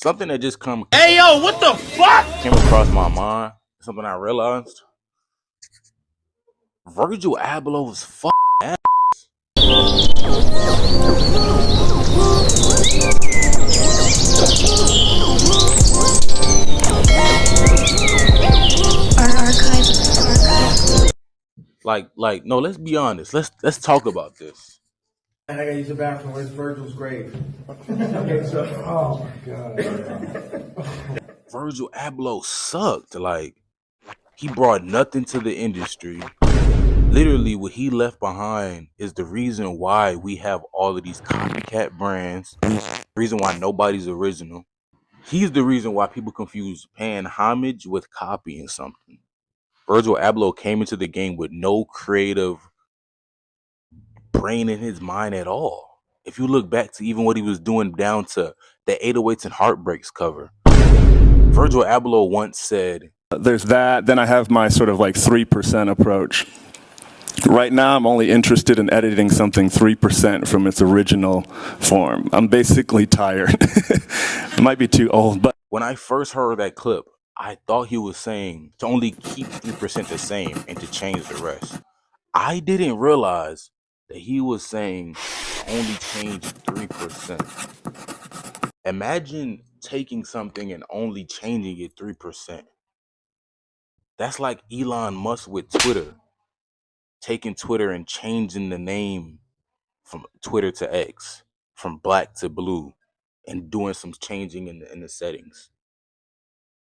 Something that just Hey yo, what the fuck? came across my mind. Something I realized. Virgil Abloh was ass. Like, no, let's be honest. Let's talk about this. And I gotta use the bathroom. Where's Virgil's grave? Okay, so. Oh my god. Virgil Abloh sucked. Like, he brought nothing to the industry. Literally, what he left behind is the reason why we have all of these copycat brands. The reason why nobody's original. He's the reason why people confuse paying homage with copying something. Virgil Abloh came into the game with no creative brain in his mind at all. If you look back to even what he was doing down to the 808s and Heartbreaks cover, Virgil Abloh once said, there's that. Then I have my sort of like 3% approach. Right now, I'm only interested in editing something 3% from its original form. I'm basically tired. It might be too old, but when I first heard that clip, I thought he was saying to only keep 3% the same and to change the rest. I didn't realize that he was saying only change 3%. Imagine taking something and only changing it 3%. That's like Elon Musk with Twitter, taking Twitter and changing the name from Twitter to X, from black to blue, and doing some changing in the settings.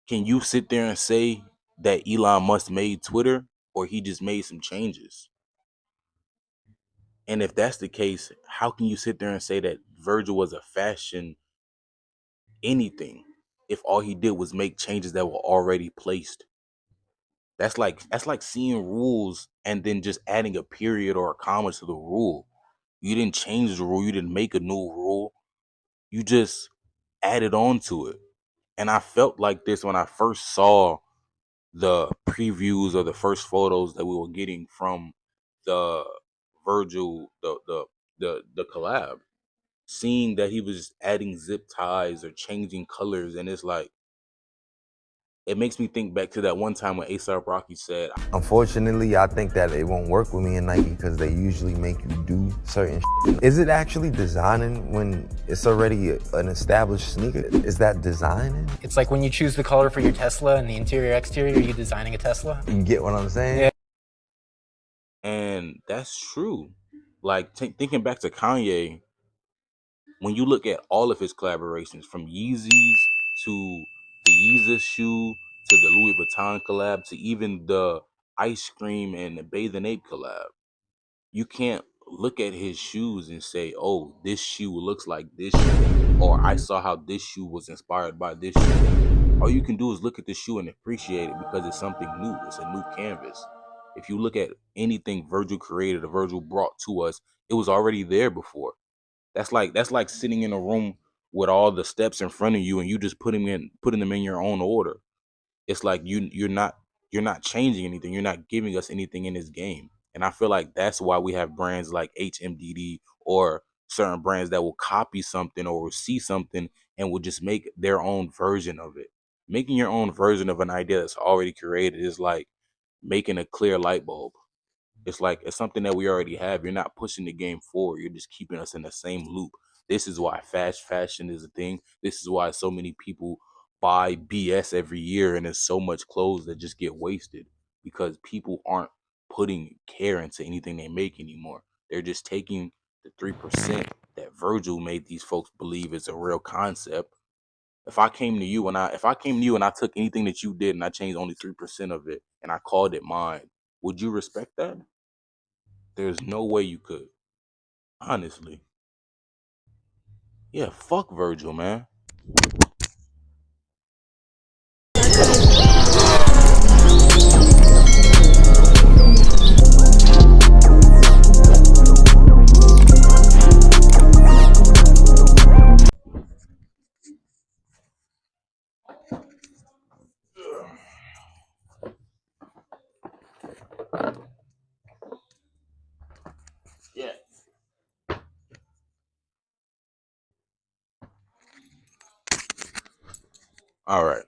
Can you sit there and say that Elon Musk made Twitter or he just made some changes? And if that's the case, how can you sit there and say that Virgil was a fashion anything if all he did was make changes that were already placed? That's like seeing rules and then just adding a period or a comma to the rule. You didn't change the rule, you didn't make a new rule. You just added on to it. And I felt like this when I first saw the previews or the first photos that we were getting from the Virgil, the collab. Seeing that he was just adding zip ties or changing colors, and it's like, it makes me think back to that one time when A$AP Rocky said, unfortunately, I think that it won't work with me in Nike because they usually make you do certain shit. Is it actually designing when it's already an established sneaker? Is that designing? It's like when you choose the color for your Tesla and the interior exterior, are you designing a Tesla? You get what I'm saying? Yeah. and that's true. Like, thinking back to Kanye, when you look at all of his collaborations, from Yeezys to the Yeezus shoe to the Louis Vuitton collab to even the ice cream and the Bathing Ape collab, you can't look at his shoes and say, oh, this shoe looks like this shoe, or I saw how this shoe was inspired by this shoe. All you can do is look at the shoe and appreciate it because it's something new. It's a new canvas. If you look at anything Virgil created or Virgil brought to us, it was already there before. That's like sitting in a room with all the steps in front of you and you just putting them in your own order. It's like you're not changing anything. You're not giving us anything in this game. And I feel like that's why we have brands like HMDD or certain brands that will copy something or will see something and will just make their own version of it. Making your own version of an idea that's already created is like making a clear light bulb. It's like it's something that we already have. You're not pushing the game forward. You're just keeping us in the same loop. This is why fast fashion is a thing. This is why so many people buy BS every year and there's so much clothes that just get wasted because people aren't putting care into anything they make anymore. They're just taking the 3% that Virgil made these folks believe is a real concept. If I came to you and I took anything that you did and I changed only 3% of it and I called it mine, would you respect that? There's no way you could. Honestly. Yeah, fuck Virgil, man. Yeah. All right.